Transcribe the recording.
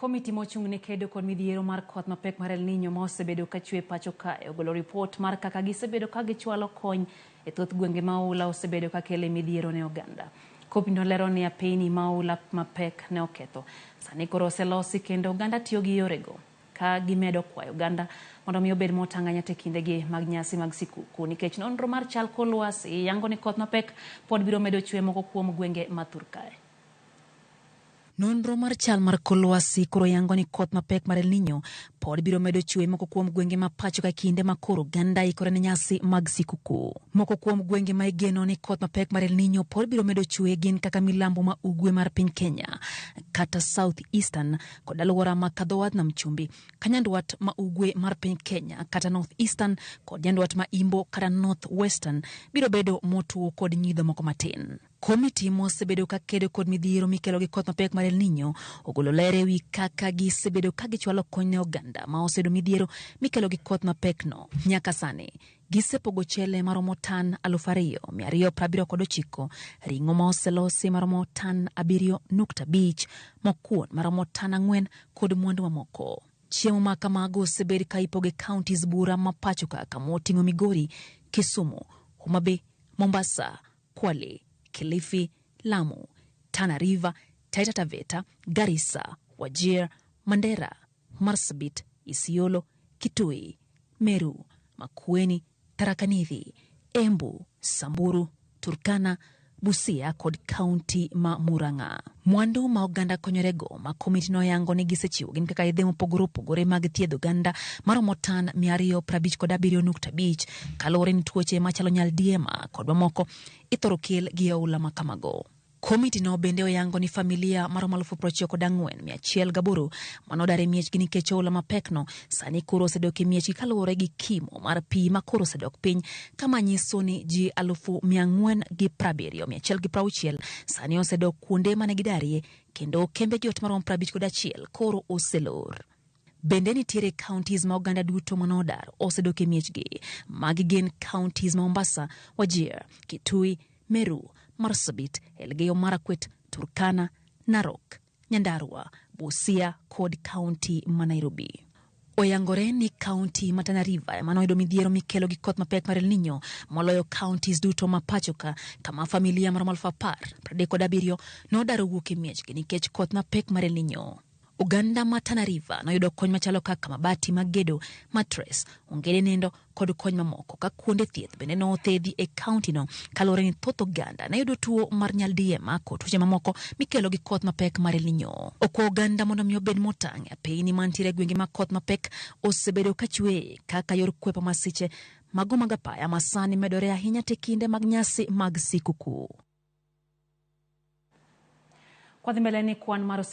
Komiti mochung'ne kedo kod midhiero mar koth mapek mar El Nino ma osebedo ka chwe pachoka ogolo ripot mar kaka gisebedo ka gichwalo kony e thoth gwenge ma oula osebedo ka kele midhiero ne oganda. Komiti lero ni apeyni ma oula mapek ne oketho sani koro oselosi kendo oganda tiyo gi yorego ka gimedo kwayo oganda mondo mi obed motang' ahinya e kindegi mag nyasi mag sikuku, nikech nonro mar chal kor lwasi yango ni koth mapek pod biro medo chwe moko kuom gwenge ma Thurkae. Nonro mar chal mar kor lwasi koro yango ni koth mapek mar El Nino pod biro medo chwe moko kuom gwenge ma pachoka kinde ma koro oganda ikore ne nyasi mag sikuku. Moko kuom gwenge ma igeno ni koth mapek mar El Nino pod biro medo chwe gin kaka milambo ma ugwe mar piny Kenya kata South Eastern kod alwora ma kadho wadh nam chumbi, kanyandwat ma ugwe mar piny Kenya kata North Eastern kod nyandwat ma imbo kata North Western biro bedo motuo kod nyidho moko matin. Komiti mosebedo ka kedo kod midhiero mikelo gi koth mapek mar El Nino ogolo ler ewi kaka gisebedo ka gichwalo kony ne oganda ma osedo midhiero mikelo gi koth mapek no. Nyaka sani gisepogo chele maromo tan 2,279, ring'o ma oselosi maromo tan 7.5, mokuon maromo tan 4 kod mwandu mamoko. Chiemo ma kamago osebed ka ipoge counties bura ma pachoka kama oting'o Migori, Kisumu, Homa Bay, Mombasa, Kwale, Kilifi, Lamu, Tana River, Taita Taveta, Garissa, Wajir, Mandera, Marsabit, Isiolo, Kitui, Meru, Makueni, Tharaka Nithi, Embu, Samburu, Turkana, Busia kod kaunti ma Murang'a. Mwandu ma oganda konyorego ma komiti no yango ni gisechiwo gin kaka yedhe mopogore opogore mag thiedho oganda maromo tan 257.5 kalore ni tuoche machalo nyaldiema kod mamoko ithoro kel gi oula ma kamago. Komiti no bende oyango ni familia maromo 94,108 manodar e miechgi nikech oula mapek no sani koro osedok e miechgi kalore gi kimo mar pi ma koro osedok piny, kama nyiso ni ji 470,160 sani osedok kuonde mane gidarie kendo kembe jot maromo 51 koro oselor. Bende nitiere counties ma oganda duto manodar osedok e miechgi. Magi gin counties ma Mombasa, Wajir, Kitui, Meru, Marsabit, Elgeyo Marakwet, Turkana, Narok, Nyandarua, Busia kod kaunti ma Nairobi. Oyangore ni kaunti ma Tana River emanoyudo midhiero mikelo gi koth mapek mar El Nino moloyo counties duto ma pachoka, kama familia maromo 37,000 nodaro wuok e miechgi nikech koth mapek mar El Nino. Oganda ma Tana River noyudo kony machalo kaka mabati mag gedo, mattress, ongede nindo kod kony mamoko ka kuonde thieth bende no othedhi e kaunti no kalore ni thoth oganda nayudo tuo mar nyaldiema kod tuoche mamoko mikelo gi koth mapek mar El Nino. Okwa oganda mondo mi obed motang' e apeyni mantiere gwenge ma koth mapek osebedo ka chwe kaka yor kwepo masiche mago mag apaya masani medore ahinya te kinde mag nyasi mag sikuku. Kwa dhimbele ni kwan mar